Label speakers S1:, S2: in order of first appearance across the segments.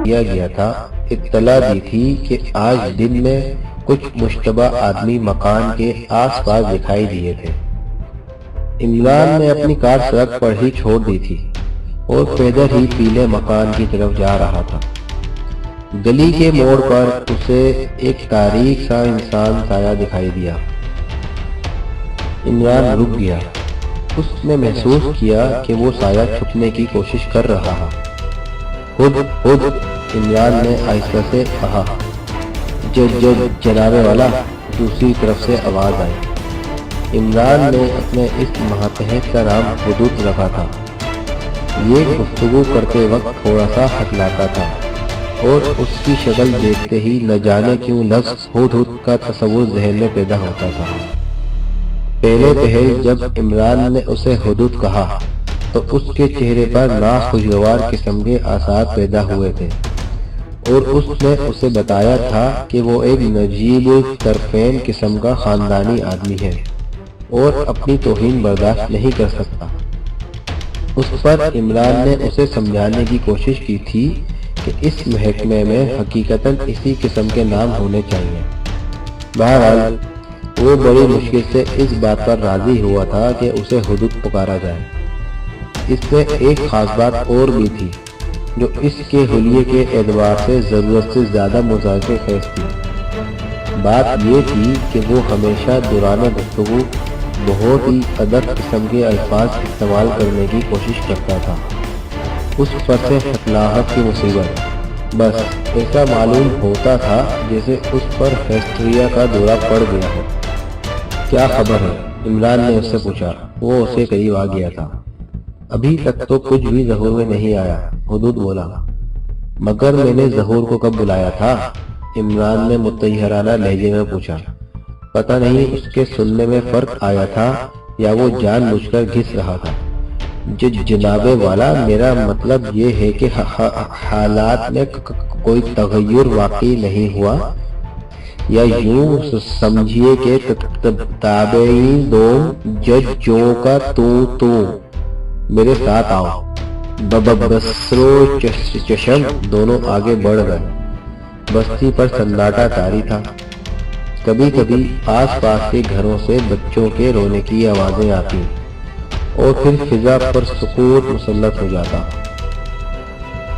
S1: دیا گیا تھا، اطلاع دی تھی کہ آج دن میں کچھ مشتبہ آدمی مکان کے آس پاس دکھائی دیے تھے۔ عمران نے اپنی کار سڑک پر ہی چھوڑ دی تھی اور پیدل ہی پیلے مکان کی طرف جا رہا تھا۔ گلی کے موڑ پر اسے ایک تاریک سا انسان سایہ دکھائی دیا۔ عمران رک گیا۔ اس نے محسوس کیا کہ وہ سایہ چھپنے کی کوشش کر رہا ہے۔ خود عمران نے آہستہ سے کہا، جناب والا۔ دوسری طرف سے آواز آئی۔ عمران نے اپنے اس ماتحت کا نام حدود رکھا تھا۔ یہ گفتگو کرتے وقت تھوڑا سا ہٹلاتا تھا اور اس کی شکل دیکھتے ہی نہ جانے کیوں لفظ ہدہد کا تصور ذہن میں پیدا ہوتا تھا۔ پہلے پہل جب عمران نے اسے حدود کہا تو اس کے چہرے پر ناخوشگوار قسم کے آثار پیدا ہوئے تھے اور اس نے اسے بتایا تھا کہ وہ ایک نجیب الطرفین قسم کا خاندانی آدمی ہے اور اپنی توہین برداشت نہیں کر سکتا۔ اس پر عمران نے اسے سمجھانے کی کوشش کی تھی کہ اس محکمے میں حقیقتاً اسی قسم کے نام ہونے چاہیے۔ بہرحال وہ بڑی مشکل سے اس بات پر راضی ہوا تھا کہ اسے حدود پکارا جائے۔ اس میں ایک خاص بات اور بھی تھی جو اس کے حلیے کے اعتبار سے ضرورت سے زیادہ مذاکرہ خیز تھی۔ بات یہ تھی کہ وہ ہمیشہ دوران گفتگو بہت ہی ادب قسم کے الفاظ استعمال کرنے کی کوشش کرتا تھا۔ اس پر سے ہٹلاہٹ کی مصیبت، بس ایسا معلوم ہوتا تھا جیسے اس پر ہسٹریا کا دورہ پڑ گیا ہو۔ کیا خبر ہے؟ عمران نے اس سے پوچھا۔ وہ اسے قریب آ گیا تھا۔ ابھی تک تو کچھ بھی ظہور میں نہیں آیا، حدود بولا۔ مگر میں نے ظہور کو کب بلایا تھا؟ عمران نے متحرانہ لہجے میں پوچھا۔ پتہ نہیں اس کے سننے میں فرق آیا تھا یا وہ جان بوجھ کر گھس رہا تھا۔ جناب والا، میرا مطلب یہ ہے کہ حالات میں کوئی تغیر واقعی نہیں ہوا، یا یوں سمجھیے کہ تابعین دوم ججوں کا تو میرے ساتھ آؤ۔ بصر و چشم دونوں آگے بڑھ گئے۔ بستی پر سناٹا طاری تھا۔ کبھی کبھی آس پاس کے گھروں سے بچوں کے رونے کی آوازیں آتی اور پھر فضا پر سکوت مسلط ہو جاتا۔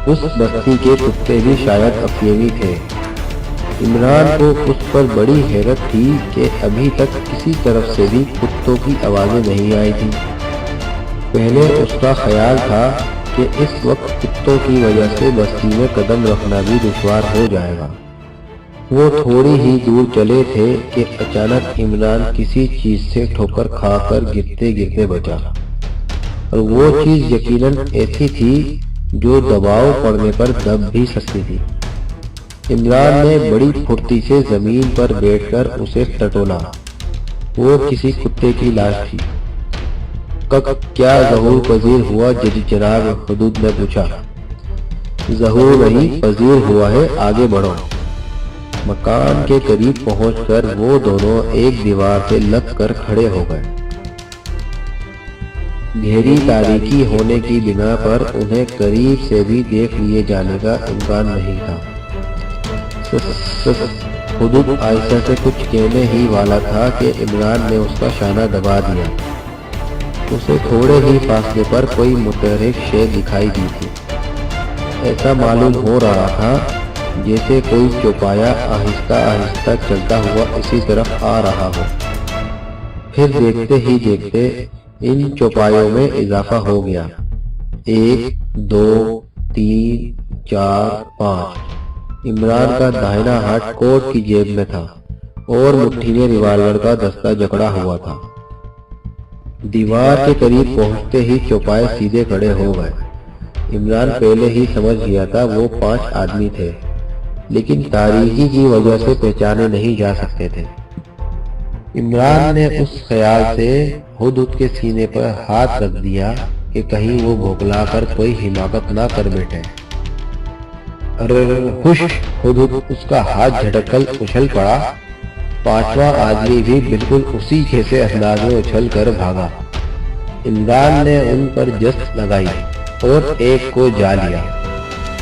S1: اس بستی کے کتے بھی شاید افیمی تھے۔ عمران کو اس پر بڑی حیرت تھی کہ ابھی تک کسی طرف سے بھی کتوں کی آوازیں نہیں آئی تھی۔ پہلے اس کا خیال تھا کہ اس وقت کتوں کی وجہ سے بستی میں قدم رکھنا بھی دشوار ہو جائے گا۔ وہ تھوڑی ہی دور چلے تھے کہ اچانک عمران کسی چیز سے ٹھوکر کھا کر گرتے گرتے بچا، اور وہ چیز یقیناً ایسی تھی جو دباؤ پڑنے پر دب بھی سکتی تھی۔ عمران نے بڑی پھرتی سے زمین پر بیٹھ کر اسے ٹٹولا۔ وہ کسی کتے کی لاش تھی۔ کیا ظہور پذیر ہوا؟ جناب حدود نے پوچھا۔ ظہور نہیں پذیر ہوا ہے، آگے بڑھو۔ مکان کے قریب پہنچ کر وہ دونوں ایک دیوار سے لگ کر کھڑے ہو گئے۔ گہری تاریکی ہونے کی بنا پر انہیں قریب سے بھی دیکھ لیے جانے کا امکان نہیں تھا۔ حدود آہستہ سے کچھ کہنے ہی والا تھا کہ عمران نے اس کا شانہ دبا دیا۔ اسے تھوڑے ہی فاصلے پر کوئی متحرک شے دکھائی دی تھی۔ ایسا معلوم ہو رہا تھا جیسے کوئی چوپایا آہستہ آہستہ چلتا ہوا اسی طرف آ رہا ہو۔ پھر دیکھتے ہی دیکھتے ان چوپایوں میں اضافہ ہو گیا۔ 1 2 3 4 5۔ عمران کا داہنا ہاتھ کوٹ کی جیب میں تھا اور مٹھی میں ریوالور کا دستہ جکڑا ہوا تھا۔ دیوار کے قریب پہنچتے ہی چوپائے سیدھے کھڑے ہو گئے۔ عمران پہلے ہی سمجھ گیا تھا وہ 5 آدمی تھے، لیکن تاریکی کی وجہ سے پہچانے نہیں جا سکتے تھے۔ عمران نے اس خیال سے حدود کے سینے پر ہاتھ رکھ دیا کہ کہیں وہ بھوکلا کر کوئی حماقت نہ کر بیٹھے۔ خوش حدود اس کا ہاتھ جھٹک کر اچھل پڑا۔ 5واں آدمی بھی بالکل اسی جیسے انداز میں اچھل کر بھاگا۔ عمران نے ان پر جست لگائی اور ایک کو جا لیا۔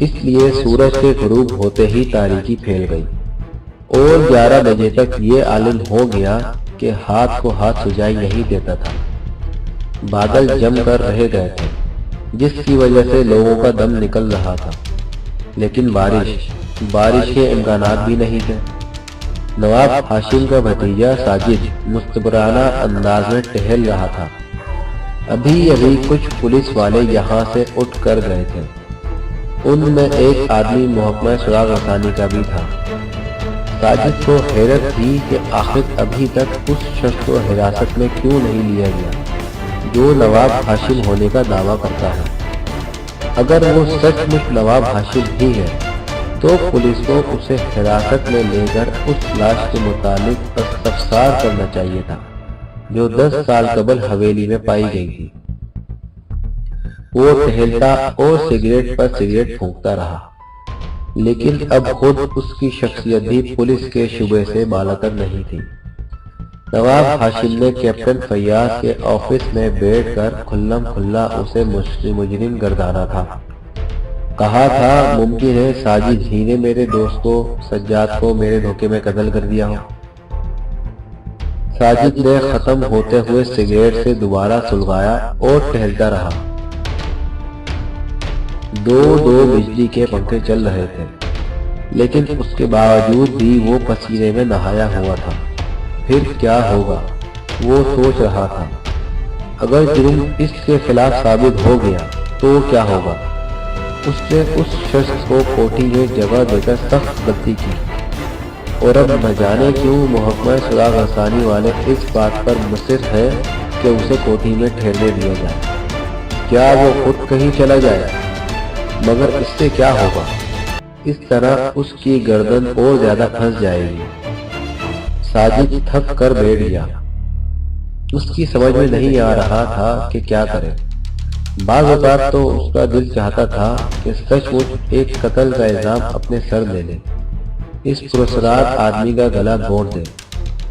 S1: اس لیے سورج کے غروب ہوتے ہی تاریکی پھیل گئی اور 11 بجے تک یہ عالم ہو گیا کہ ہاتھ کو ہاتھ سجائی نہیں دیتا تھا۔ بادل جم کر رہ گئے تھے جس کی وجہ سے لوگوں کا دم نکل رہا تھا، لیکن بارش کے امکانات بھی نہیں تھے۔ نواب ہاشم کا بھتیجا ساجد مستبرانہ انداز میں ٹہل رہا تھا۔ ابھی کچھ پولیس والے یہاں سے اٹھ کر گئے تھے۔ ان میں ایک آدمی محکمہ سراغ رسانی کا بھی تھا۔ ساجد کو حیرت تھی کہ آخر ابھی تک اس شخص کو حراست میں کیوں نہیں لیا گیا جو نواب ہاشم ہونے کا دعویٰ کرتا ہے۔ اگر وہ سچ مچ نواب ہاشم ہی ہے تو پولیس کو اسے حراست میں لے کر اس لاش کے متعلق استفسار کرنا چاہیے تھا جو 10 سال قبل حویلی میں پائی گئی تھی۔ وہ ٹہلتا اور سگریٹ پر سگریٹ پھونکتا رہا، لیکن اب خود اس کی شخصیت بھی پولیس کے شبے سے بالاتر نہیں تھی۔ نواب ہاشم نے کیپٹن فیاض کے آفس میں بیٹھ کر کھلم کھلا اسے مجرم گردانا تھا۔ کہا تھا ممکن ہے ساجد ہی نے میرے دوست کو سجاد کو میرے دھوکے میں قتل کر دیا ہو۔ ساجد نے ختم ہوتے ہوئے سگریٹ سے دوبارہ سلگایا اور ٹہلتا رہا۔ دو بجلی کے پنکھے چل رہے تھے، لیکن اس کے باوجود بھی وہ پسینے میں نہایا ہوا تھا۔ پھر کیا ہوگا وہ سوچ رہا تھا۔ اگر جرم اس کے خلاف ثابت ہو گیا تو کیا ہوگا؟ اس نے اس شخص کو کوٹھی میں جگہ دے کر سخت غلطی کی، اور اب نہ جانے کیوں محکمہ سراغ رسانی والے اس بات پر مصر ہے کہ اسے کوٹھی میں ٹھہرنے دیا جائے۔ کیا وہ خود کہیں چلا جائے؟ مگر اس سے کیا ہوگا؟ اس طرح اس کی گردن اور زیادہ پھنس جائے گی۔ ساجد تھک کر بیٹھ گیا۔ اس کی سمجھ میں نہیں آ رہا تھا کہ کیا کرے۔ بعض اوقات تو اس کا دل چاہتا تھا کہ سچ مچ ایک قتل کا الزام اپنے سر لے لے، اس پرسرار آدمی کا گلا گھونٹ دے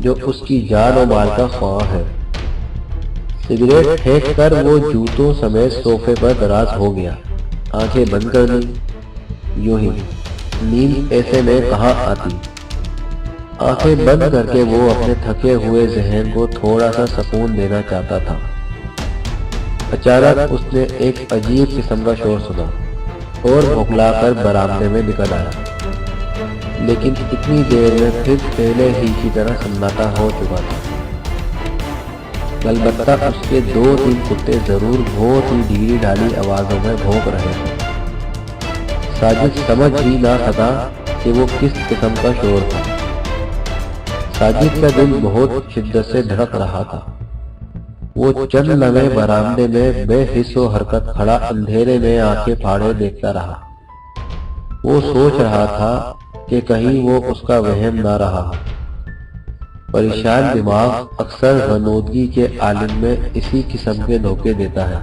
S1: جو اس کی جان و مال کا خواہاں ہے۔ سگریٹ پھینک کر وہ جوتوں سمیت صوفے پر دراز ہو گیا، آنکھیں بند کر دی۔ یوں ہی نیند ایسے میں کہاں آتی۔ آنکھیں بند کر کے وہ اپنے تھکے ہوئے ذہن کو تھوڑا سا سکون دینا چاہتا تھا۔ اچانک اس نے ایک عجیب قسم کا شور سنا اور بھوکلا کر برآمدے میں نکل آیا، لیکن اتنی دیر میں پھر پہلے ہی کی طرح سناٹا ہو چکا تھا۔ البتہ اس کے 2-3 کتے ضرور بہت ہی ڈھیلی ڈھالی آوازوں میں بھونک رہے تھے۔ ساجد سمجھ ہی نہ سکا کہ وہ کس قسم کا شور تھا۔ ساجد کا دل بہت شدت سے دھڑک رہا تھا۔ وہ چند لمحے برآمدے میں بے حس و حرکت کھڑا اندھیرے میں آنکھیں پھاڑے دیکھتا رہا۔ وہ سوچ رہا تھا کہ کہیں وہ اس کا وہم نہ رہا۔ پریشان دماغ اکثر غنودگی کے عالم میں اسی قسم کے دھوکے دیتا ہے۔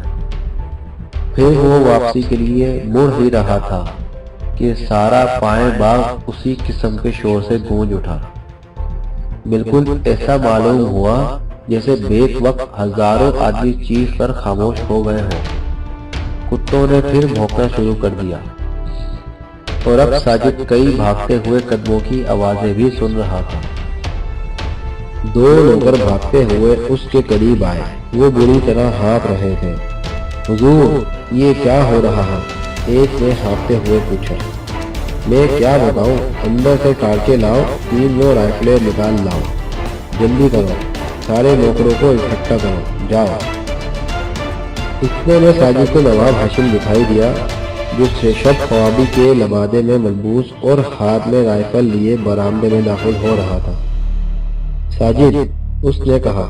S1: پھر وہ واپسی کے لیے مڑ ہی رہا تھا کہ سارا پائیں باغ اسی قسم کے شور سے گونج اٹھا۔ بالکل ایسا معلوم ہوا جیسے بیک وقت ہزاروں آدمی چیخ کر خاموش ہو گئے ہوں۔ کتوں نے پھر بھونکنا شروع کر دیا، اور اب ساجد کئی بھاگتے ہوئے قدموں کی آوازیں بھی سن رہا تھا۔ 2 نوکر بھاگتے ہوئے اس کے قریب آئے۔ وہ بری طرح ہانپ رہے تھے۔ حضور، یہ کیا ہو رہا ہے؟ ایک نے ہانپتے ہوئے پوچھا۔ میں کیا بتاؤں، اندر سے ٹارچے لاؤ، 3 رائفلیں نکال لاؤ، جلدی کرو، سارے نوکروں کو اکٹھا کرو، جاؤ۔ اتنے میں ساجد کو نواب ہاشم دکھائی دیا جو شب خوابی کے لبادے میں ملبوس اور ہاتھ میں رائفل لیے برآمدے میں داخل ہو رہا تھا۔ ساجد، اس نے کہا،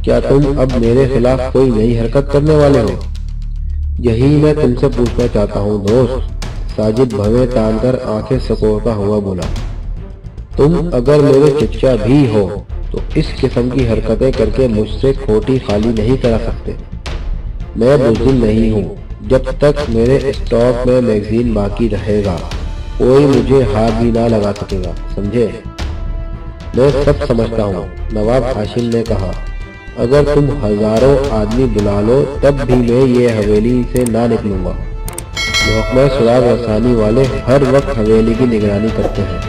S1: کیا تم اب میرے خلاف کوئی نئی حرکت کرنے والے ہو؟ یہی میں تم سے پوچھنا چاہتا ہوں دوست۔ ساجد بھویں تان کر آنکھیں سکوڑتا ہوا بولا، تم اگر میرے چچا بھی ہو تو اس قسم کی حرکتیں کر کے مجھ سے کھوٹی خالی نہیں کرا سکتے۔ میں بزدل نہیں ہوں۔ جب تک میرے اسٹاک میں میگزین باقی رہے گا کوئی مجھے ہاتھ بھی نہ لگا سکے گا، سمجھے؟ میں سب سمجھتا ہوں، نواب ہاشم نے کہا۔ اگر تم ہزاروں آدمی بلا لو تب بھی میں یہ حویلی سے نہ نکلوں گا۔ محکمہ سراغ رسانی والے ہر وقت حویلی کی نگرانی کرتے ہیں۔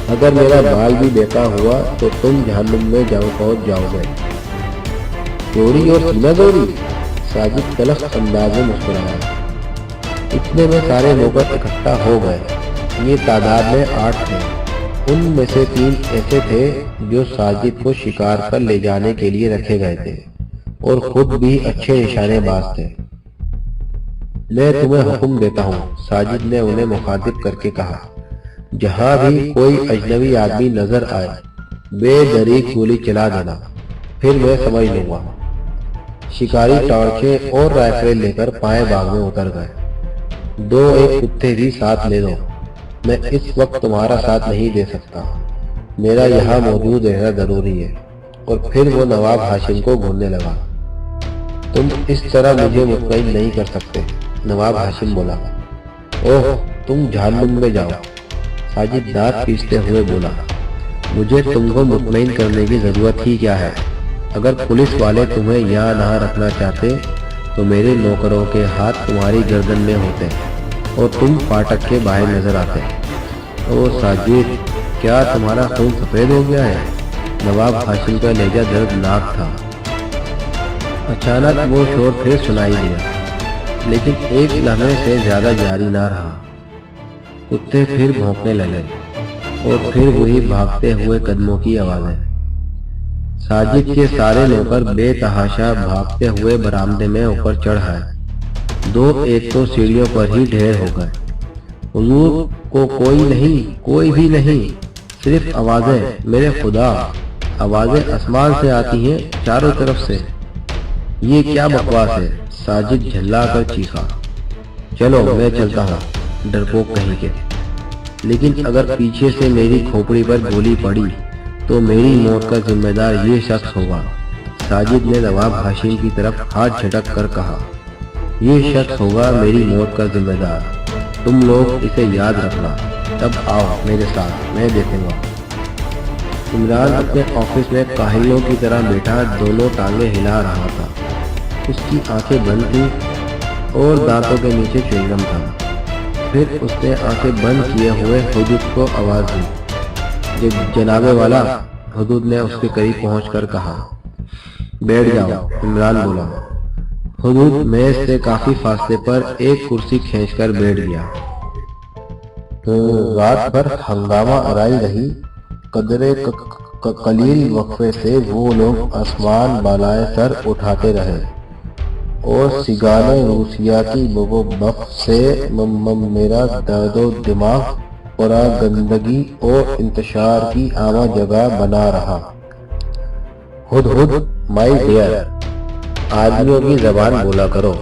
S1: اگر میرا بال بھی بیکا ہوا تو تم جہنم میں پہنچ جاؤ گے۔ چوری اور سینہ زوری؟ ساجد تلخ انداز میں مسکرایا۔ اتنے میں سارے نوکر اکٹھا ہو گئے۔ یہ تعداد میں 8 تھے۔ ان میں سے 3 ایسے تھے جو ساجد کو شکار پر لے جانے کے لیے رکھے گئے تھے اور خود بھی اچھے نشانے باز تھے۔ میں تمہیں حکم دیتا ہوں، ساجد نے انہیں مخاطب کر کے کہا، جہاں بھی کوئی اجنبی آدمی نظر آئے بے دریغ گولی چلا دینا، پھر میں سمجھ لوں گا۔ شکاری ٹارچیں اور رائفلیں لے کر پائیں باغ میں اتر گئے۔ 2-1 کتے بھی ساتھ لے دو، میں اس وقت تمہارا ساتھ نہیں دے سکتا، میرا یہاں موجود رہنا ضروری ہے۔ اور پھر وہ نواب ہاشم کو گھورنے لگا۔ تم اس طرح مجھے مطمئن نہیں کر سکتے، نواب ہاشم بولا۔ اوہ، تم جہنم میں جاؤ، ساجد دانت پیستے ہوئے بولا۔ مجھے تم کو مطمئن کرنے کی ضرورت ہی کیا ہے؟ اگر پولیس والے تمہیں یہاں نہ رکھنا چاہتے تو میرے نوکروں کے ہاتھ تمہاری گردن میں ہوتے اور تم فاٹک کے باہر نظر آتے۔ او ساجد، کیا تمہارا خون سفید ہو گیا ہے؟ نواب ہاشم کا لہجہ دردناک تھا۔ اچانک وہ شور پھر سنائی دیا، لیکن ایک لمحے سے زیادہ جاری نہ رہا۔ کتے پھر بھونکنے لگے اور پھر وہی بھاگتے ہوئے قدموں کی آوازیں۔ ساجد کے سارے نوکر بے تحاشا بھاگتے ہوئے برآمدے میں اوپر چڑھ آئے۔ 2-1 تو سیڑھیوں پر ہی ڈھیر ہو گئے۔ حضور کو کوئی بھی نہیں، صرف آوازیں، میرے خدا، آوازیں آسمان سے آتی ہیں، چاروں طرف سے۔ یہ کیا بکواس ہے؟ ساجد جھلا کر چیخا۔ چلو میں چلتا ہوں، ڈرپوک کہیں کے، لیکن اگر پیچھے سے میری کھوپڑی پر گولی پڑی تو میری موت کا ذمہ دار یہ شخص ہوگا۔ ساجد نے نواب ہاشم کی طرف ہاتھ جھٹک کر کہا، یہ شخص ہوگا میری موت کا ذمہ دار، تم لوگ اسے یاد رکھنا۔ تب آؤ میرے ساتھ، میں دیکھوں گا۔ عمران اپنے آفس میں کاہلوں کی طرح بیٹھا دونوں ٹانگیں ہلا رہا تھا۔ اس کی آنکھیں بند تھیں اور دانتوں کے نیچے چوئنگم تھا۔ پھر اس نے آنکھیں بند کیے ہوئے حدود کو آواز دی۔ جناب والا، حدود نے اس کے قریب پہنچ کر کہا۔ بیٹھ جاؤ، عمران بولا۔ حدود میز سے کافی فاصلے پر ایک کرسی کھینچ کر بیٹھ گیا۔ رات بھر ہنگامہ آرائی رہی۔ قدرے قلیل وقفے سے وہ لوگ آسمان بالائے سر اٹھاتے رہے اور سگانے روسیہ کی بف سے میرا درد و دماغ گندگی اور انتشار کی عامہ جگہ بنا رہا۔ ہدہد مائی ڈیئر، آدمیوں کی زبان بولا کرو،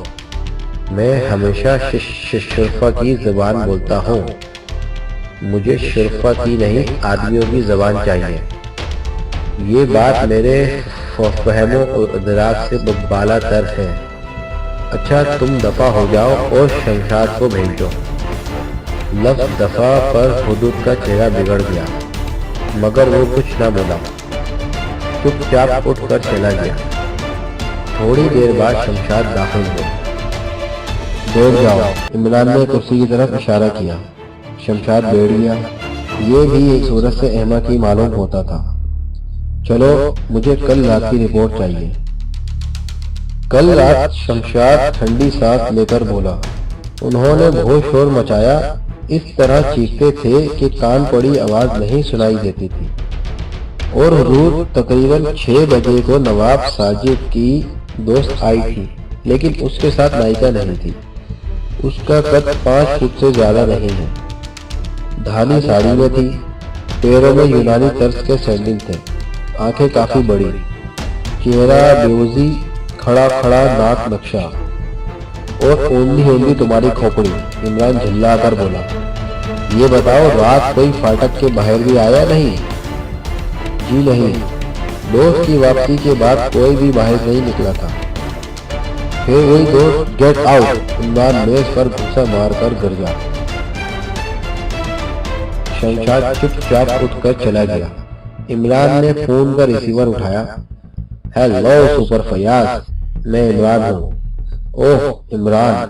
S1: میں ہمیشہ شرفا کی زبان بولتا ہوں، مجھے شرفا کی نہیں آدمیوں کی زبان چاہیے۔ یہ بات میرے فہم و ادراک سے بالا تر ہے۔ اچھا تم دفع ہو جاؤ اور شمشاد کو بھیج دو۔ لفظ دفع پر حدود کا چہرہ بگڑ گیا، مگر وہ کچھ نہ بولا، چپ چاپ اٹھ کر چلا گیا۔ تھوڑی دیر بعد شمشاد داخل ہوئے۔ بیٹھ جاؤ، عمران نے کرسی کی طرف اشارہ کیا۔ شمشاد بیٹھ گیا۔ یہ بھی ایک صورت سے احمق ہی معلوم ہوتا تھا۔ چلو مجھے کل رات کی رپورٹ چاہیے۔ کل رات شمشاد ٹھنڈی سانس لے کر بولا۔ انہوں نے بہت شور مچایا، اس طرح چیختے تھے کہ کان پڑی آواز نہیں سنائی دیتی تھی۔ اور حضور تقریباً 6 بجے کو نواب ساجد کی دوست آئی تھی، لیکن اس کے ساتھ نائکا نہیں تھی۔ اس کا قد 5 فٹ سے زیادہ نہیں ہے۔ دھالی ساڑی میں تھی، پیروں میں یونانی طرز کے سینڈل تھے، آنکھیں کافی بڑی، چہرہ بیوزی، کھڑا کھڑا ناک نقشہ، اور اوندھی تمہاری کھوپڑی۔ عمران جھلا کر بولا، یہ بتاؤ رات کوئی فاٹک کے باہر بھی آیا نہیں؟ جی نہیں، دوست کی واپسی کے بعد کوئی بھی باہر نہیں نکلا تھا۔ پھر وہی دوست گیٹ آؤٹ۔ عمران میز پر گھسا مار کر گرجا۔ شمشاد چپ چاپ اٹھ کر چلا گیا۔ عمران نے فون کا ریسیور اٹھایا۔ ہیلو سپر فیاض، میں عمران ہوں۔ اوہ عمران،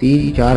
S1: 3-4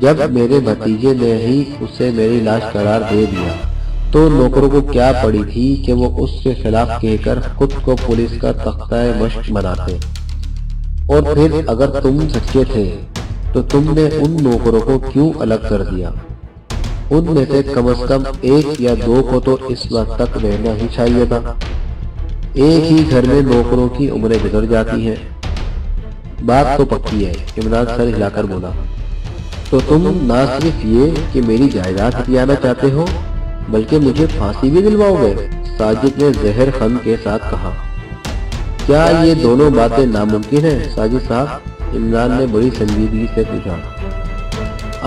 S1: جب میرے بھتیجے نے ہی اسے میری لاش قرار دے دیا تو نوکروں کو کیا پڑی تھی کہ وہ اس کے خلاف کہہ کر خود کو پولیس کا تختہ مشق بناتے؟ اور پھر اگر تم سچے تھے تو تم نے ان نوکروں کو کیوں الگ کر دیا؟ ان میں سے کم از کم ایک یا دو کو تو اس وقت تک رہنا ہی چاہیے تھا۔ ایک ہی گھر میں نوکروں کی عمریں گزر جاتی ہیں۔ بات تو پکی ہے، عمران سر ہلا کر بولا۔ تو تم نہ صرف یہ کہ میری جائیداد ہتھیانا چاہتے ہو بلکہ مجھے پھانسی بھی دلواؤ گے؟ ساجد نے زہر خند کے ساتھ کہا۔ کیا یہ دونوں باتیں ناممکن ہیں ساجد صاحب؟ عمران نے بڑی سنجیدگی سے پوچھا۔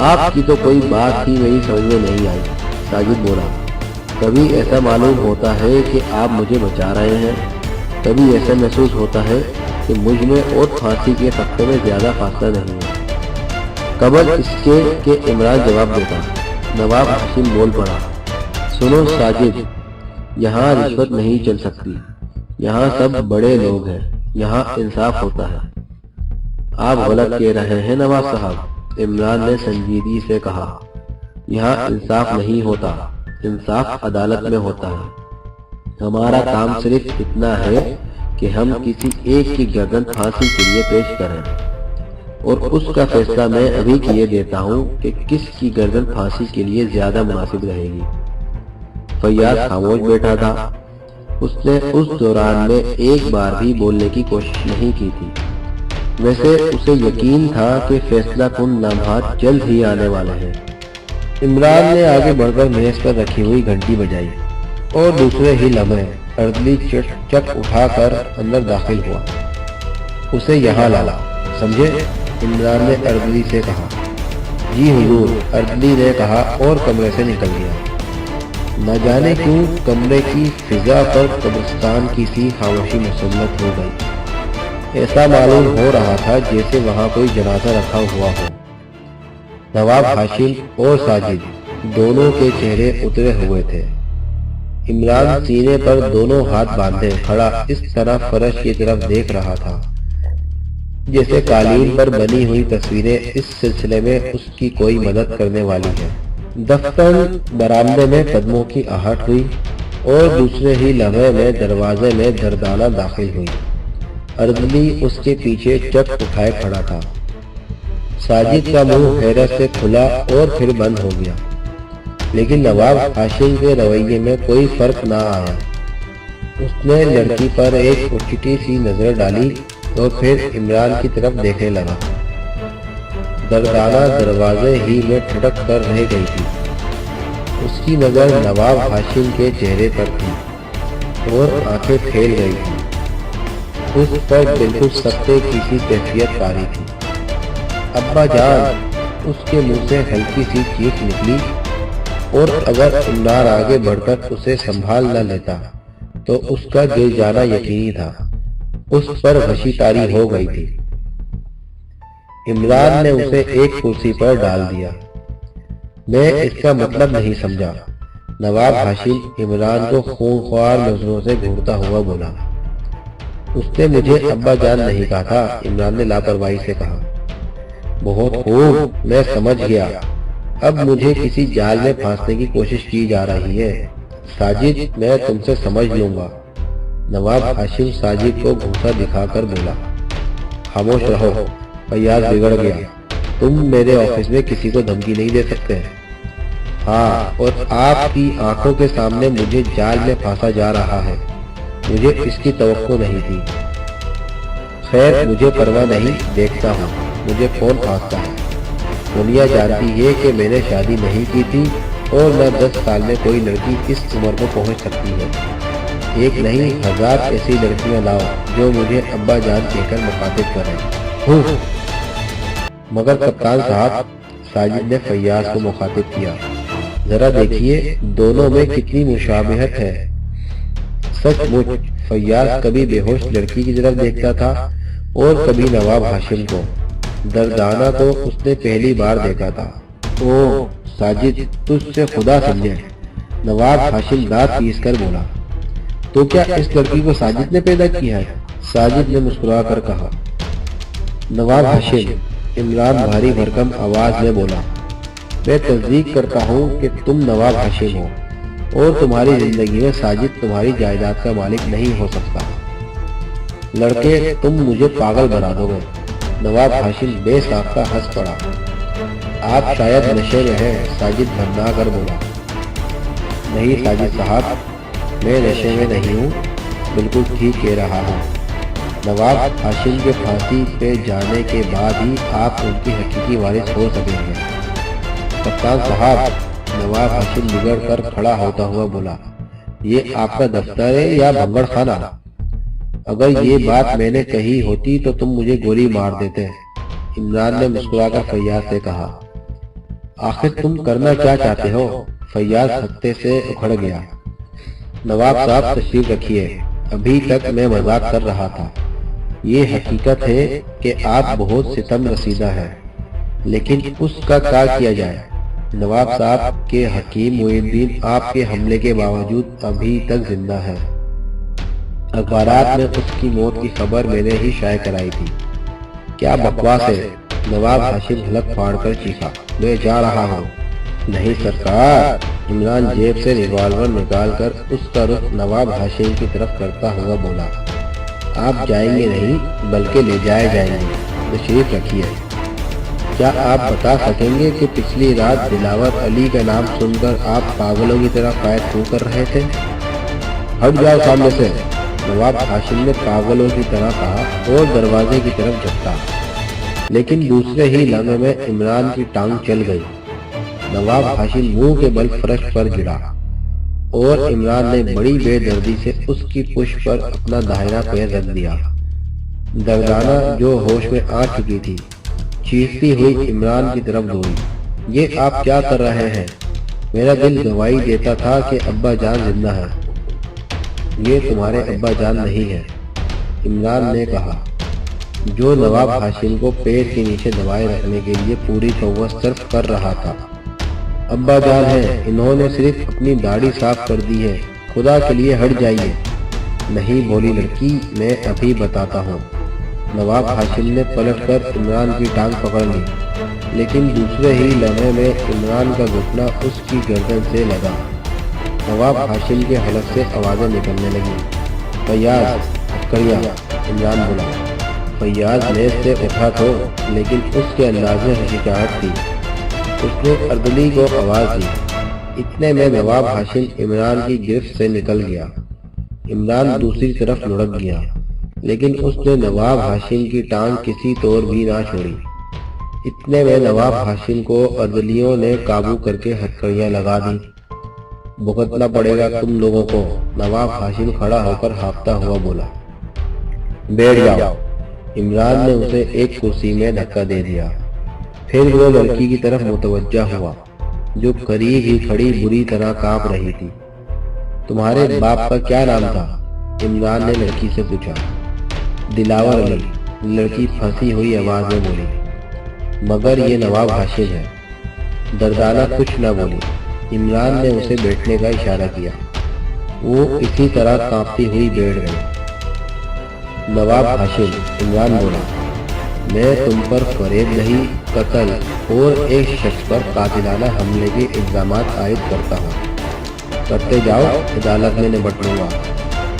S1: آپ کی تو کوئی بات ہی میری سمجھ میں نہیں آئی، ساجد بولا۔ کبھی ایسا معلوم ہوتا ہے کہ آپ مجھے بچا رہے ہیں، کبھی ایسا محسوس ہوتا ہے کہ مجھ میں اور پھانسی کے تختے میں زیادہ فاصلہ نہیں ہے۔ قبل اس کے کہ عمران جواب دیتا، نواب ہاشم بول پڑا۔ سنو ساجد، یہاں رشوت نہیں چل سکتی، یہاں سب بڑے لوگ ہیں، یہاں انصاف ہوتا ہے۔ آپ غلط کہہ رہے ہیں نواب صاحب، عمران نے سنجیدگی سے کہا۔ یہاں انصاف نہیں ہوتا، انصاف عدالت میں ہوتا ہے۔ ہمارا کام صرف اتنا ہے کہ ہم کسی ایک کی گردن پھانسی کے لیے پیش کریں، اور اس کا فیصلہ میں ابھی کیے دیتا ہوں کہ کس کی گردن پھانسی کے لیے زیادہ مناسب رہے گی۔ فیاض خاموش بیٹھا تھا۔ اس نے اس دوران میں ایک بار بھی بولنے کی کوشش نہیں کی تھی۔ ویسے اسے یقین تھا کہ فیصلہ کن لمحات جلد ہی آنے والے ہیں۔ عمران نے آگے بڑھ کر میز پر رکھی ہوئی گھنٹی بجائی اور دوسرے ہی لمحے اردلی چک اٹھا کر اندر داخل ہوا۔ اسے یہاں لالا، سمجھے؟ عمران نے اردلی سے کہا۔ جی حضور، اردلی نے کہا اور کمرے سے نکل گیا۔ نہ جانے کیوں کمرے کی فضا پر قبرستان کی سی خاموشی مسلط ہو گئی۔ ایسا معلوم ہو رہا تھا جیسے وہاں کوئی جنازہ رکھا ہوا ہو۔ نواب ہاشم اور ساجد دونوں کے چہرے اترے ہوئے تھے۔ عمران سینے پر دونوں ہاتھ باندھے کھڑا اس طرح فرش کی طرف دیکھ رہا تھا جیسے قالین پر بنی ہوئی تصویریں اس سلسلے میں اس کی کوئی مدد کرنے والی ہے۔ دفتر برآمدے میں قدموں کی آہٹ ہوئی اور دوسرے ہی لمحے میں دروازے میں دردانہ داخل ہوئی۔ اردلی اس کے پیچھے چک اٹھائے کھڑا تھا۔ ساجد کا منہ حیرت سے کھلا اور پھر بند ہو گیا، لیکن نواب ہاشم کے رویے میں کوئی فرق نہ آیا۔ اس نے لڑکی پر ایک اچٹی سی نظر ڈالی اور پھر عمران کی طرف دیکھنے لگا۔ دردانہ دروازے ہی میں ٹھڑک کر رہ گئی تھی۔ اس کی نظر نواب ہاشم کے چہرے پر تھی اور آنکھیں پھیل گئی تھی۔ اس پر بالکل سکتے کی سی کیفیت طاری تھی۔ ابا جان! اس کے منہ سے ہلکی سی چیخ نکلی، اور اگر عمران آگے بڑھ کر اسے سنبھال نہ لیتا تو اس کا گر جانا یقینی تھا۔ اس پر غشی طاری ہو گئی تھی۔ عمران نے اسے ایک کرسی پر ڈال دیا۔ میں اس کا مطلب نہیں سمجھا، نواب ہاشم عمران کو خونخوار نظروں سے گھورتا ہوا بولا۔ اس نے مجھے ابا جان نہیں کہا تھا، عمران نے لاپرواہی سے کہا۔ بہت خوب، میں سمجھ گیا۔ اب مجھے کسی جال میں پھانسنے کی کوشش کی جا رہی ہے۔ ساجد، میں تم سے سمجھ لوں گا۔ نواب ہاشم ساجد کو گھوسا دکھا کر بولا۔ خاموش رہو، فیاض بگڑ گیا۔ تم میرے آفس میں کسی کو دھمکی نہیں دے سکتے۔ ہاں، اور آپ کی آنکھوں کے سامنے مجھے جال میں پھانسا جا رہا ہے۔ مجھے اس کی توقع نہیں تھی۔ خیر، مجھے پرواہ نہیں، دیکھتا ہوں مجھے کون پھانستا ہے۔ دنیا جانتی ہے کہ میں نے شادی نہیں کی تھی اور نہ 10 سال میں کوئی لڑکی اس عمر کو پہنچ سکتی ہے۔ ایک نہیں، 1000 ایسی لڑکیاں لاؤ جو مجھے ابا جان کہہ کر مخاطب کریں۔ مگر کپتان صاحب، ساجد نے فیاض کو مخاطب کیا، ذرا دیکھیے دونوں میں کتنی مشابہت ہے۔ سچ مچ فیاض کبھی بے ہوش لڑکی کی طرف دیکھتا تھا اور کبھی نواب ہاشم کو۔ دردانہ کو اس نے پہلی بار دیکھا تھا۔ اوہ ساجد، تجھ سے خدا سمجھے، نواب ہاشم دانت پیس کر بولا۔ تو کیا اس لڑکی کو ساجد نے پیدا کیا ہے؟ ساجد نے مسکرا کر کہا۔ نواب ہاشم، عمران بھاری بھرکم آواز میں بولا، میں تصدیق کرتا ہوں کہ تم نواب ہاشم ہو اور تمہاری زندگی میں ساجد تمہاری جائیداد کا مالک نہیں ہو سکتا۔ لڑکے تم مجھے پاگل بنا دو گے۔ نواب ہاشم بے ساختہ ہنس پڑا۔ آپ شاید نشے میں ہیں، ساجد بھننا کر بولا۔ نہیں ساجد صاحب، میں نشے میں نہیں ہوں، بالکل ٹھیک کہہ رہا ہوں۔ نواب ہاشم کے پھانسی پہ جانے کے بعد ہی آپ ان کی حقیقی وارث ہو سکیں گے۔ کپتان صاحب، نواب ہاشم بگڑ کر کھڑا ہوتا ہوا بولا، یہ آپ کا دفتر ہے یا بھنگڑ خانہ؟ اگر یہ بات میں نے کہی ہوتی تو تم مجھے گولی مار دیتے۔ عمران نے مسکرا کر فیاض سے کہا۔ آخر تم کرنا کیا چاہتے ہو؟ فیاض ہفتے سے اکھڑ گیا۔ نواب صاحب تشریف رکھیے، ابھی تک میں مذاق کر رہا تھا۔ یہ حقیقت ہے کہ آپ بہت ستم رسیدہ ہیں، لیکن اس کا کیا کیا جائے؟ نواب صاحب کے حکیم محی الدین آپ کے حملے کے باوجود ابھی تک زندہ ہے۔ اخبارات میں اس کی موت کی خبر میں نے ہی شائع کرائی تھی۔ کیا بکواس ہے؟ نواب ہاشم حلق پھاڑ کر چیخا۔ میں جا رہا ہوں۔ نہیں سرکار، عمران جیب سے ریوالور نکال کر اس کا رخ نواب ہاشم کی طرف کرتا ہوا بولا۔ آپ جائیں گے نہیں بلکہ لے جائے جائیں گے، تشریف رکھیے۔ کیا آپ بتا سکیں گے کہ پچھلی رات دلاور علی کا نام سن کر آپ پاگلوں کی طرح قید کیوں کر رہے تھے؟ ہٹ جاؤ سامنے سے، نواب ہاشم نے پاگلوں کی طرح کہا اور دروازے کی طرف جھپٹا، لیکن دوسرے ہی لمحے میں عمران کی ٹانگ چل گئی۔ نواب ہاشم منہ کے بل فرش پر گرا اور عمران نے بڑی بے دردی سے اس کی پشت پر اپنا داہنا پیر رکھ دیا۔ دردانہ جو ہوش میں آ چکی تھی چیختی ہوئی عمران کی طرف دوڑی۔ یہ آپ کیا کر رہے ہیں؟ میرا دل گواہی دیتا تھا کہ ابا جان زندہ ہے۔ یہ تمہارے ابا جان نہیں ہے، عمران نے کہا، جو نواب ہاشم کو پیر کے نیچے دبائے رکھنے کے لیے پوری قوت صرف کر رہا تھا۔ ابا جان ہیں، انہوں نے صرف اپنی داڑھی صاف کر دی ہے، خدا کے لیے ہٹ جائیے۔ نہیں بولی لڑکی، میں ابھی بتاتا ہوں۔ نواب ہاشم نے پلٹ کر عمران کی ٹانگ پکڑ لی، لیکن دوسرے ہی لمحے میں عمران کا گھٹنا اس کی گردن سے لگا۔ نواب ہاشم کے حلق سے آوازیں نکلنے لگی۔ فیاض، ہتکڑیا، عمران بولا۔ فیاض میز سے اٹھا تو، لیکن اس کے انداز میں ہچکچاہٹ تھی۔ اس نے اردلی کو آواز دی۔ اتنے میں نواب ہاشم عمران کی گرفت سے نکل گیا۔ عمران دوسری طرف لڑک گیا، لیکن اس نے نواب ہاشم کی ٹانگ کسی طور بھی نہ چھوڑی۔ اتنے میں نواب ہاشم کو اردلیوں نے قابو کر کے ہتکڑیاں لگا دی۔ بھگتنا پڑے گا تم لوگوں کو، نواب ہاشم کھڑا ہو کر ہانپتا ہوا بولا۔ بیٹھ جاؤ۔ عمران نے اسے ایک کرسی میں دھکا دے دیا، پھر وہ لڑکی کی طرف متوجہ ہوا جو قریب ہی کھڑی بری طرح کانپ رہی تھی۔ تمہارے باپ کا کیا نام تھا؟ عمران نے لڑکی سے پوچھا۔ دلاور علی، لڑکی پھنسی ہوئی آواز میں بولی۔ مگر یہ نواب ہاشم ہے۔ دردانہ کچھ نہ بولی۔ عمران نے اسے بیٹھنے کا اشارہ کیا۔ وہ اسی طرح کانپتی ہوئی بیٹھ گئی۔ نواب ہاشم، عمران بولا، میں تم پر فریب نہیں، قتل اور ایک شخص پر قاتلانہ حملے کے الزامات عائد کرتا ہوں۔ کرتے جاؤ، عدالت میں نمٹ لوں گا،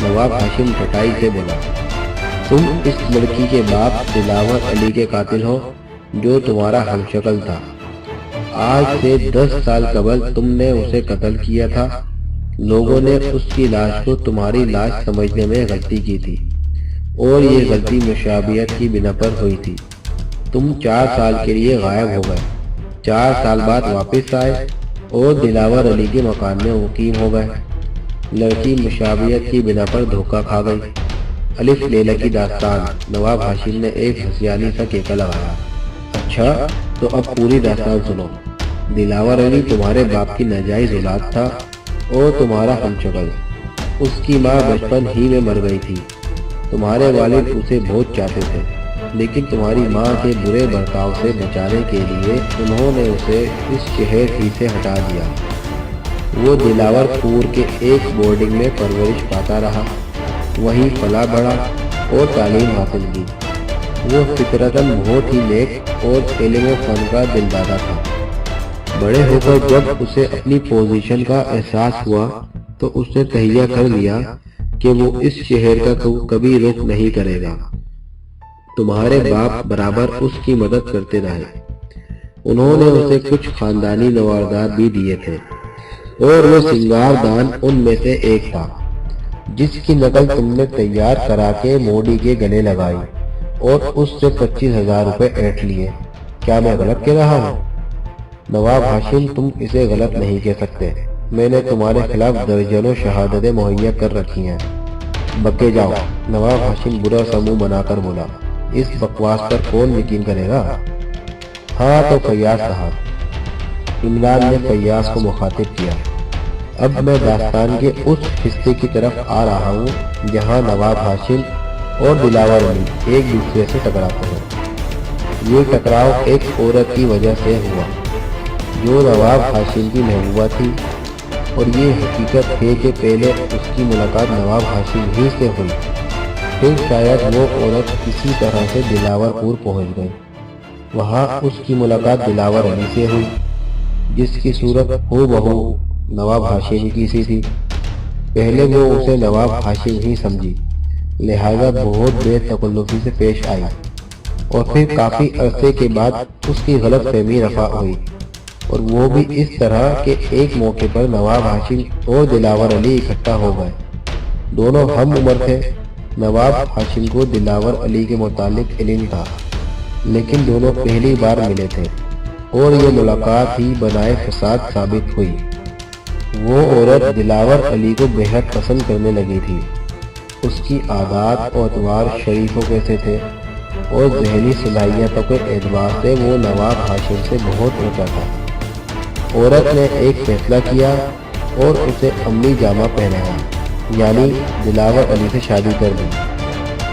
S1: نواب ہاشم ڈٹائی سے بولا۔ تم اس لڑکی کے باپ دلاور علی کے قاتل ہو جو تمہارا ہمشکل تھا۔ آج سے 10 سال قبل تم نے اسے قتل کیا تھا۔ لوگوں نے اس کی لاش کو تمہاری لاش سمجھنے میں غلطی کی تھی، اور یہ غلطی مشابہت کی بنا پر ہوئی تھی۔ تم 4 سال کے لیے غائب ہو گئے، 4 سال بعد واپس آئے اور دلاور علی کے مکان میں مقیم ہو گئے۔ لڑکی مشابہت کی بنا پر دھوکہ کھا گئی۔ الف لیلہ کی داستان، نواب ہاشم نے ایک ہنسیالی سا کیکا لگایا۔ اچھا تو اب پوری داستان سنو۔ دلاور علی تمہارے باپ کی ناجائز اولاد تھا اور تمہارا ہمشکل۔ اس کی ماں بچپن ہی میں مر گئی تھی۔ تمہارے والد اسے بہت چاہتے تھے، لیکن تمہاری ماں کے برے برتاؤ سے بچانے کے لیے انہوں نے اسے اس شہر ہی سے ہٹا دیا۔ وہ دلاور پور کے ایک بورڈنگ میں پرورش پاتا رہا، وہیں پلا بڑھا اور تعلیم حاصل کی۔ وہ فطرتاً بہت ہی نیک اور علم و فن کا دلدادہ تھا۔ بڑے ہو کر جب اسے اپنی پوزیشن کا احساس ہوا تو اس نے تہیہ کر لیا کہ وہ اس شہر کا کبھی رخ نہیں کرے گا۔ تمہارے باپ برابر اس کی مدد کرتے رہے۔ انہوں نے اسے کچھ خاندانی نوادرات بھی دیے تھے اور وہ سنگار دان ان میں سے ایک تھا جس کی نقل تم نے تیار کرا کے موڈی کے گلے لگائی اور اس سے 25,000 روپے ایٹ لیے۔ کیا میں غلط کہہ رہا ہوں؟ نواب ہاشم، تم اسے غلط نہیں کہہ سکتے۔ میں نے تمہارے خلاف درجنوں شہادتیں مہیا کر رکھی ہیں۔ بکے جاؤ۔ نواب ہاشم برا سا منہ بنا کر بولا، اس بکواس پر کون یقین کرے گا؟ ہاں تو فیاض صاحب۔ عمران نے فیاض کو مخاطب کیا۔ اب میں داستان کے اس حصے کی طرف آ رہا ہوں جہاں نواب ہاشم اور دلاور علی ایک دوسرے سے ٹکراتے ہیں۔ یہ ٹکراؤ ایک عورت کی وجہ سے ہوا جو نواب ہاشم کی محبوبہ تھی، اور یہ حقیقت ہے کہ پہلے اس کی ملاقات نواب ہاشم ہی سے ہوئی، پھر شاید وہ عورت کسی طرح سے دلاور پور پہنچ گئی۔ وہاں اس کی ملاقات دلاور علی سے ہوئی جس کی صورت ہو بہو نواب ہاشم کی سی تھی۔ پہلے وہ اسے نواب ہاشم ہی سمجھی، لہذا بہت بے تکلفی سے پیش آئی، اور پھر کافی عرصے کے بعد اس کی غلط فہمی رفع ہوئی، اور وہ بھی اس طرح کہ ایک موقع پر نواب ہاشم اور دلاور علی اکٹھا ہو گئے۔ دونوں ہم عمر تھے۔ نواب ہاشم کو دلاور علی کے متعلق علم تھا، لیکن دونوں پہلی بار ملے تھے اور یہ ملاقات ہی بنائے فساد ثابت ہوئی۔ وہ عورت دلاور علی کو بے حد پسند کرنے لگی تھی۔ اس کی عادات و اطوار شریف و کیسے تھے، اور ذہنی صلاحیتوں کے اعتبار سے وہ نواب ہاشم سے بہت اونچا تھا۔ عورت نے ایک فیصلہ کیا اور اسے عملی جامہ پہنایا، یعنی دلاور علی سے شادی کر دی۔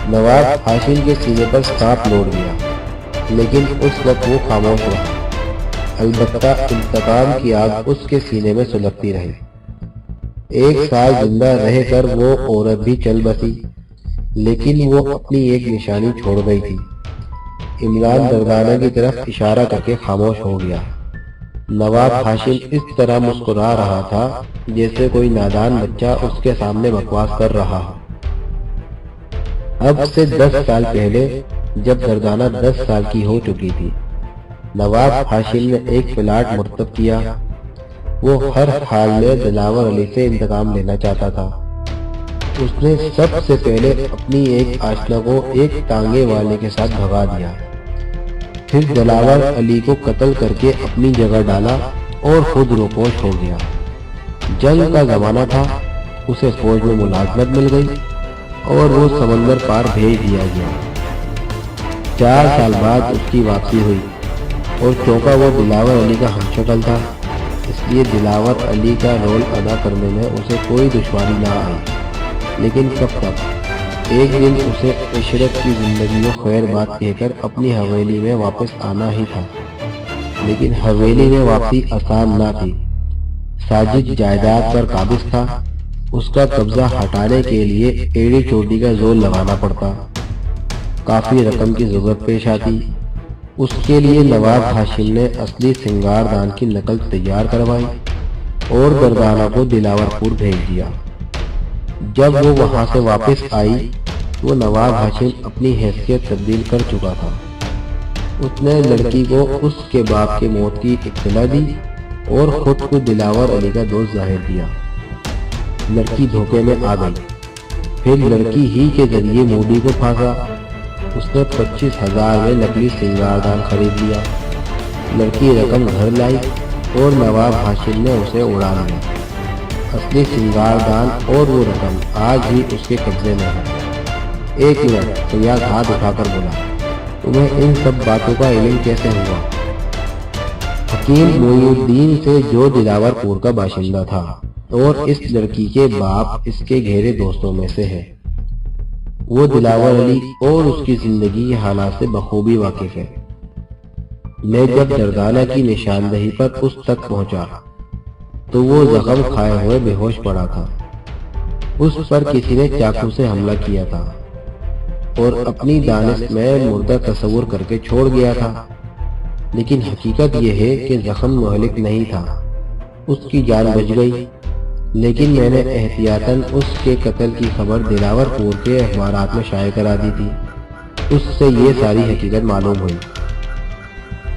S1: نواب ہاشم کے سینے پر سانپ لوٹ گیا، لیکن اس وقت وہ خاموش رہا۔ البتہ انتقام کی آگ اس کے سینے میں سلگتی رہی۔ 1 سال زندہ رہ کر وہ عورت بھی چل بسی، لیکن وہ اپنی ایک نشانی چھوڑ گئی تھی۔ عمران دردانہ کی طرف اشارہ کر کے خاموش ہو گیا۔ نواب ہاشم اس طرح مسکرا رہا تھا جیسے کوئی نادان بچہ اس کے سامنے بکواس کر رہا ہو۔ اب سے 10 سال پہلے جب دردانہ 10 سال کی ہو چکی تھی، نواب ہاشم نے ایک پلاٹ مرتب کیا۔ وہ ہر حال میں دلاور علی سے انتقام لینا چاہتا تھا۔ اس نے سب سے پہلے اپنی ایک آشنا کو ایک ٹانگے والے کے ساتھ بھگا دیا، پھر دلاور علی کو قتل کر کے اپنی جگہ ڈالا اور خود روپوش ہو گیا۔ جنگ کا زمانہ تھا، اسے فوج میں ملازمت مل گئی اور وہ سمندر پار بھیج دیا گیا۔ 4 سال بعد اس کی واپسی ہوئی، اور چونکہ وہ دلاور علی کا ہمشکل تھا، اس لیے دلاور علی کا رول ادا کرنے میں اسے کوئی دشواری نہ آئی۔ لیکن کب تک؟ ایک دن اسے عشرت کی زندگی و خیر بات کہہ کر اپنی حویلی میں واپس آنا ہی تھا، لیکن حویلی میں واپسی آسان نہ تھی۔ ساجد جائیداد پر قابض تھا، اس کا قبضہ ہٹانے کے لیے ایڑی چوٹی کا زور لگانا پڑتا، کافی رقم کی ضرورت پیش آتی۔ اس کے لیے نواب ہاشم نے اصلی سنگار دان کی نقل تیار کروائی اور دردانہ کو دلاور پور بھیج دیا۔ جب وہ وہاں سے واپس آئی تو نواب ہاشم اپنی حیثیت تبدیل کر چکا تھا۔ اس نے لڑکی کو اس کے باپ کے موت کی اطلاع دی اور خود کو دلاور علی کا دوست ظاہر کیا۔ لڑکی دھوکے میں آ گئی، پھر لڑکی ہی کے ذریعے موڈی کو پھانسا۔ اس نے 25,000 میں نقلی سنگار دان خرید لیا۔ لڑکی رقم گھر لائی اور نواب ہاشم نے اسے اڑا لیا۔ اصلی سنگار دان اور وہ رقم آج بھی اس کے قبضے میں ہے۔ 1 منٹ، فیاض ہاتھ اٹھا کر بولا، تمہیں ان سب باتوں کا علم کیسے ہوا؟ حکیم معین الدین سے جو دلاور پور کا باشندہ تھا اور اس لڑکی کے باپ اس کے گہرے دوستوں میں سے ہے۔ وہ دلاور علی اور اس کی زندگی کے حالات سے بخوبی واقف ہے۔ میں جب دردانہ کی نشاندہی پر اس تک پہنچا تو وہ زخم کھائے ہوئے بے ہوش پڑا تھا۔ اس پر کسی نے چاقو سے حملہ کیا تھا اور اپنی دانش میں مردہ تصور کر کے چھوڑ گیا تھا۔ لیکن حقیقت یہ ہے کہ زخم مہلک نہیں تھا، اس کی جان بچ گئی، لیکن میں نے احتیاطاً اس کے قتل کی خبر دلاور پور کے اخبارات میں شائع کرا دی تھی۔ اس سے یہ ساری حقیقت معلوم ہوئی۔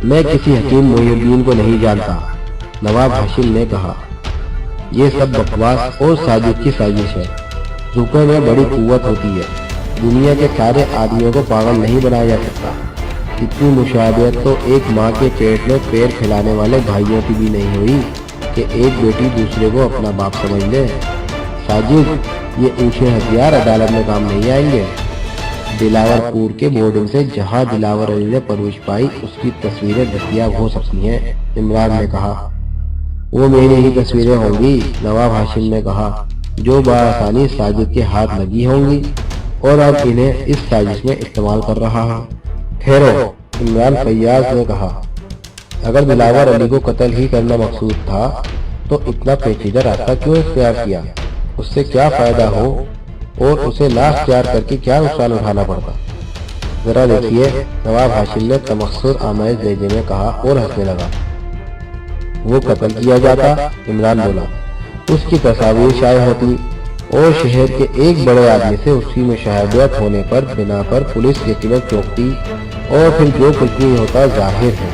S1: میں کسی حکیم محی الدین کو نہیں جانتا، نواب ہاشم نے کہا۔ یہ سب بکواس اور ساجد کی سازش ہے۔ زوکوں میں بڑی قوت ہوتی ہے، دنیا کے سارے آدمیوں کو پاگل نہیں بنایا جا سکتا۔ اتنی مشابہت تو ایک ماں کے پیٹ میں پیر پھیلانے والے بھائیوں کی بھی نہیں ہوئی کہ ایک بیٹی دوسرے کو اپنا باپ سمجھ لے۔ ساجد، یہ اونچے ہتھیار عدالت میں کام نہیں آئیں گے۔ دلاور پور کے بورڈنگ سے جہاں دلاور علی نے پرورش پائی اس کی تصویریں دستیاب ہو سکتی ہیں، عمران نے کہا۔ وہ میری ہی تصویریں ہوں گی، نواب ہاشم نے کہا، جو بآسانی ساجد کے ہاتھ لگی ہوں گی اور اب انہیں اس سازش میں استعمال کر رہا ہے۔ ٹھہرو، عمران فیاض نے کہا، اگر دلاور علی کو قتل ہی کرنا مقصود تھا تو اتنا پیچیدہ راستہ کیوں اختیار کیا؟ اس سے کیا فائدہ ہو اور اسے نہ اختیار کر کے کیا نقصان اٹھانا پڑتا؟ ذرا دیکھیے، نواب ہاشم نے تمسخر آمیز لہجے میں کہا اور ہنسنے لگا۔ وہ قتل کیا جاتا، عمران بولا، اس کی تصاویر شائع ہوتی اور شہر کے ایک بڑے آدمی سے اس کی مشاہدت ہونے پر بنا پر پولیس یقیناً چوکتی اور پھر جو کچھ بھی ہوتا ظاہر ہے۔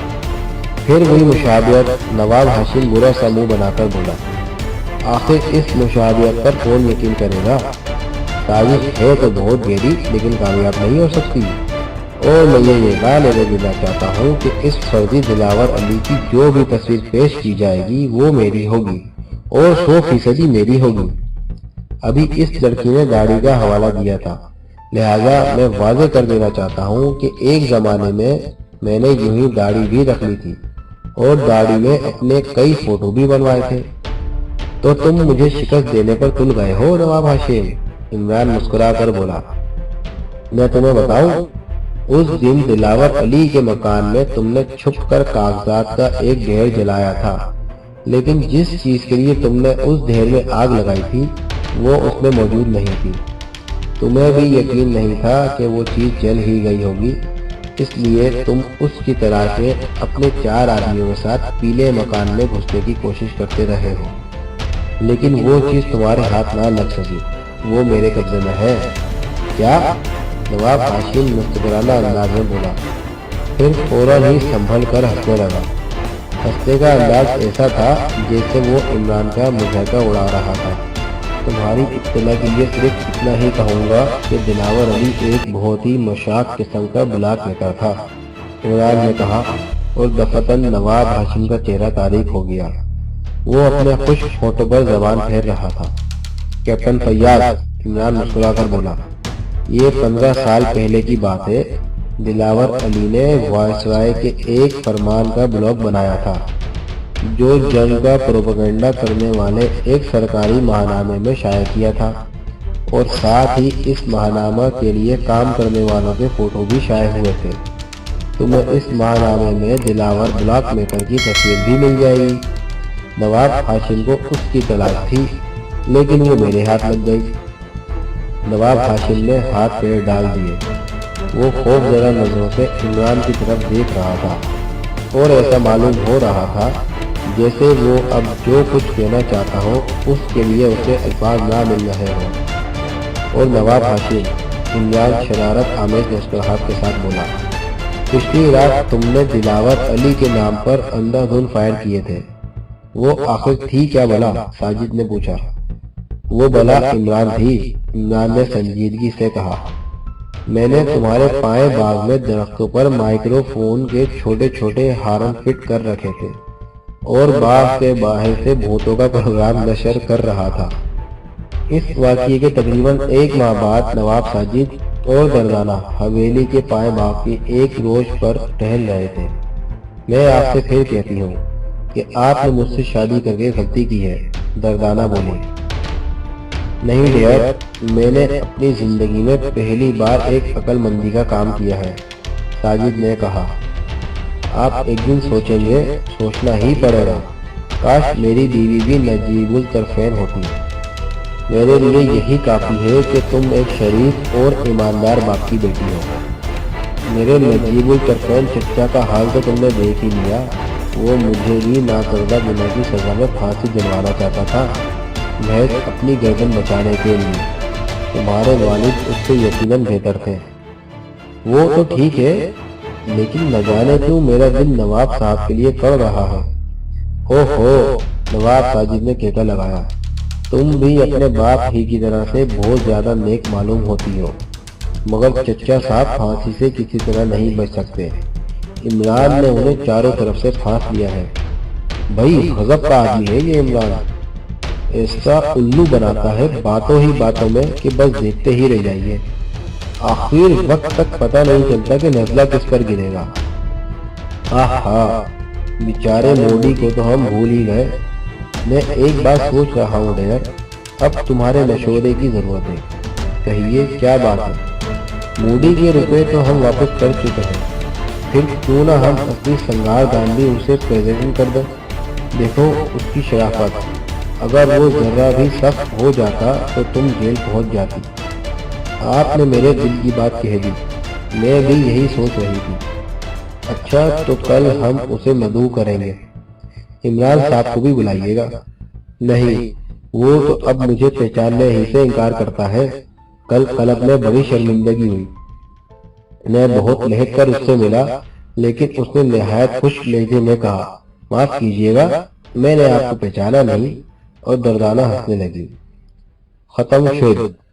S1: پھر وہی مشابہت، نواب ہاشم برا سا منہ بنا کر بولا۔ آخر اس مشابہت پر کون یقین کرے گا؟ سازش ہے تو بہت گہری لیکن کامیاب نہیں ہو سکتی، اور میں یہ اعلان دینا چاہتا ہوں کہ اس فرضی دلاور علی کی جو بھی تصویر پیش کی جائے گی وہ میری ہوگی اور 100% میری ہوگی۔ ابھی اس لڑکی نے داڑھی کا حوالہ دیا تھا، لہذا میں واضح کر دینا چاہتا ہوں کہ ایک زمانے میں نے یوں ہی داڑھی بھی رکھ لی تھی اور داڑھی میں اپنے کئی فوٹو بھی بنوائے تھے۔ تو تم مجھے شکست دینے پر تل گئے ہو نواب ہاشم، عمران مسکرا کر بولا۔ میں تمہیں بتاؤں، اس دن دلاور علی کے مکان میں تم نے چھپ کر کاغذات کا ایک ڈھیر جلایا تھا، لیکن جس چیز کے لیے تم نے اس ڈھیر میں آگ لگائی تھی وہ اس میں موجود نہیں تھی۔ تمہیں بھی یقین نہیں تھا کہ وہ چیز جل ہی گئی ہوگی، اس لیے تم اس کی تلاش میں اپنے 4 آدمیوں کے ساتھ پیلے مکان میں گھسنے کی کوشش کرتے رہے ہو، لیکن وہ چیز تمہارے ہاتھ نہ لگ سکی، وہ میرے قبضے میں ہے۔ کیا؟ نواب ہاشم مستقرانہ انداز میں بولا، پھر فوراً ہی سنبھل کر ہنسنے لگا۔ ہنسنے کا انداز ایسا تھا جیسے وہ عمران کا مذاق اڑا رہا تھا۔ تمہاری اطلاع کے لیے صرف اتنا ہی کہوں گا کہ دلاور علی ایک بہت ہی مشاق قسم کا بلاک میکر تھا، عمران نے کہا، اور دفتن نواب ہاشم کا چہرہ تاریک ہو گیا۔ وہ اپنے خشک ہونٹوں پر زبان پھیر رہا تھا۔ کیپٹن فیاض، عمران مسکرا کر بولا، یہ 15 سال پہلے کی بات ہے۔ دلاور علی نے وائسرائے کے ایک فرمان کا بلاگ بنایا تھا جو جنگ کا پروپیگنڈا کرنے والے ایک سرکاری ماہنامے میں شائع کیا تھا، اور ساتھ ہی اس ماہنامہ کے لیے کام کرنے والوں کے فوٹو بھی شائع ہوئے تھے۔ تمہیں اس ماہنامے میں دلاور بلاک میکر کی تصویر بھی مل جائے گی۔ نواب ہاشم کو اس کی تلاش تھی لیکن وہ میرے ہاتھ لگ گئی۔ نواب ہاشم نے ہاتھ پیر ڈال دیے۔ وہ خوف زدہ نظروں سے عمران کی طرف دیکھ رہا تھا اور ایسا معلوم ہو رہا تھا جیسے وہ اب جو کچھ کہنا چاہتا ہو اس کے لیے اسے الفاظ نہ مل رہے ہوں۔ اور نواب ہاشم، عمران شرارت آمیز مسکراہٹ کے ساتھ بولا، پچھلی رات تم نے دلاور علی کے نام پر اندھا دھند فائر کیے تھے، وہ آخر تھی کیا بلا؟ ساجد نے پوچھا۔ وہ بلا عمران تھی، عمران نے سنجیدگی سے کہا۔ میں نے تمہارے پائیں باغ میں درختوں پر مائکرو فون کے چھوٹے چھوٹے ہارن فٹ کر رکھے تھے اور باغ کے باہر سے بھوتوں کا پروگرام نشر کر رہا تھا۔ اس واقعے کے تقریباً 1 ماہ بعد نواب ساجد اور دردانہ حویلی کے پائیں باغ کی ایک روش پر ٹہل رہے تھے۔ میں آپ سے پھر کہتی ہوں کہ آپ نے مجھ سے شادی کر کے غلطی کی ہے، دردانہ بولی۔ نہیں ڈیئر، میں نے اپنی زندگی میں پہلی بار ایک عقل مندی کا کام کیا ہے، ساجد نے کہا۔ آپ ایک دن سوچیں گے، سوچنا ہی پڑے گا، کاش میری بیوی بھی نجیب الطرفین ہوتی۔ میرے لیے یہی کافی ہے کہ تم ایک شریف اور ایماندار باپ کی بیٹی ہو۔ میرے نجیب الطرفین چچا کا حال تو تم نے دیکھ ہی لیا، وہ مجھے بھی ناکردہ گناہ کی سزا میں پھانسی دلوانا چاہتا تھا، محض اپنی گردن بچانے کے لیے۔ تمہارے والد اس سے یقیناً بہتر تھے۔ وہ تو ٹھیک ہے، لیکن نہ جانے کیوں میرا دل نواب صاحب کے لیے کڑ رہا ہے۔ اوہو، نواب ساجد نے کہتا لگایا، تم بھی اپنے باپ ہی کی طرح سے بہت زیادہ نیک معلوم ہوتی ہو، مگر چچا صاحب پھانسی سے کسی طرح نہیں بچ سکتے۔ عمران نے انہیں چاروں طرف سے پھانس لیا ہے۔ بھائی غضب کا آدمی ہے یہ عمران، ایسا الو بناتا ہے باتوں ہی باتوں میں کہ بس دیکھتے ہی رہ جائیے، آخر وقت تک پتہ نہیں چلتا کہ نزلہ کس پر گرے گا۔ آہا، بیچارے موڈی کو تو ہم بھول ہی گئے۔ میں ایک بات سوچ رہا ہوں ڈیر، اب تمہارے مشورے کی ضرورت ہے، کہیے کیا بات ہے؟ موڈی کے روپے تو ہم واپس کر چکے ہیں، پھر کیوں نہ ہم اپنی سنگار گاندھی اسے پریزنٹ کر دیں؟ دیکھو اس کی شرافت، اگر وہ ذرہ بھی سخت ہو جاتا تو تم جیل پہنچ جاتی۔ آپ نے میرے دل کی بات کہہ دی، میں بھی یہی سوچ رہی تھی۔ اچھا تو کل ہم اسے مدعو کریں گے، عمران صاحب کو بھی بلائیے گا۔ نہیں، وہ تو اب مجھے پہچاننے ہی سے انکار کرتا ہے۔ کل قلب میں بڑی شرمندگی ہوئی، میں بہت لہٹ کر اس سے ملا، لیکن اس نے نہایت خوش لہجے میں کہا، معاف کیجیے گا، میں نے آپ کو پہچانا نہیں، اور دردانہ ہنسنے لگی۔ ختم شد۔